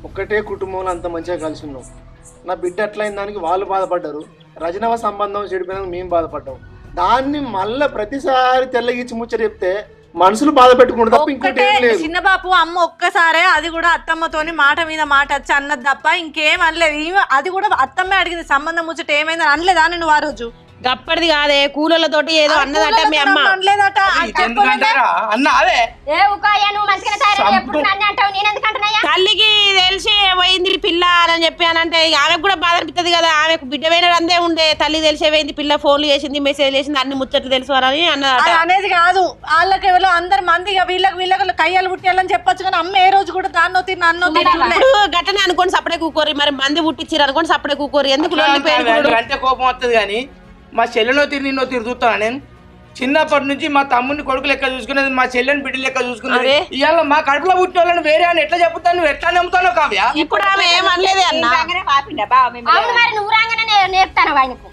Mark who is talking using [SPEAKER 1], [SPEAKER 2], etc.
[SPEAKER 1] ఒక్కటే కుటుంబంలో అంత మంచిగా కలిసి ఉన్నాం. నా బిడ్డ అట్లయిన దానికి వాళ్ళు బాధపడ్డారు, రజనవ సంబంధం చెడిపోయినందుకు మేము బాధపడ్డాం. దాన్ని మళ్ళీ ప్రతిసారి తెల్లగిచ్చి ముచ్చట చెప్తే మనుషులు బాధ పెట్టుకుంటారు తప్ప ఇంకోటి ఏం లేదు.
[SPEAKER 2] చిన్న బాపు అమ్మ ఒక్కసారే అది కూడా అత్తమ్మతోని మాట మీద మాట వచ్చి అన్నది తప్ప ఇంకేం అనలేదు. అది కూడా అత్తమ్మే అడిగింది సంబంధం ముచ్చట ఏమైందని అనలేదా నువ్వు ఆ రోజు?
[SPEAKER 3] గప్పటిది కాదే కూలలతోటి ఏదో అన్నదట మీ అమ్మ.
[SPEAKER 2] అనలేదట
[SPEAKER 4] అన్న అదే
[SPEAKER 3] తల్లికి తెలిసి పోయింది పిల్ల అని చెప్పి అని అంటే ఆమెకు కూడా బాధ అనిపిస్తుంది కదా. ఆమెకు బిడ్డ పోయిన అందే ఉండే తల్లి తెలిసే పోయింది, పిల్ల ఫోన్లు చేసింది, మెసేజ్ చేసింది, అన్ని ముచ్చట్లు తెలుసు అని అన్నదట.
[SPEAKER 2] అనేది కాదు వాళ్ళకి ఎవరో అందరు మంది వీళ్ళకి కయ్యాలు పుట్టాలని చెప్పొచ్చు కానీ అమ్మ ఏ రోజు కూడా దాన్నో తిన్న అన్నో
[SPEAKER 3] ఇప్పుడు గట్టనే అనుకోని సపడే కూకోరి, మరి మంది పుట్టించారు అనుకోని సపడే కూకోరి, ఎందుకు
[SPEAKER 4] అంటే కోపం వస్తుంది. కానీ మా చెల్లెనో తిరిగి నిన్నో తిరిగి చూస్తాను నేను. చిన్నప్పటి నుంచి మా తమ్ముడిని కొడుకు లెక్క చూసుకునేది, మా చెల్లెని బిడ్డ లెక్క చూసుకునేది. ఇవాళ మా కడుపులో పుట్టిన వాళ్ళని వేరే అని ఎట్లా చెప్తాను, నువ్వు ఎట్లా నమ్ముతానో కావ్య?
[SPEAKER 3] ఇప్పుడు ఆమె ఏమనలేదే అన్న.
[SPEAKER 5] నువ్వు రాగానే నేర్పుతాను ఆయనకు.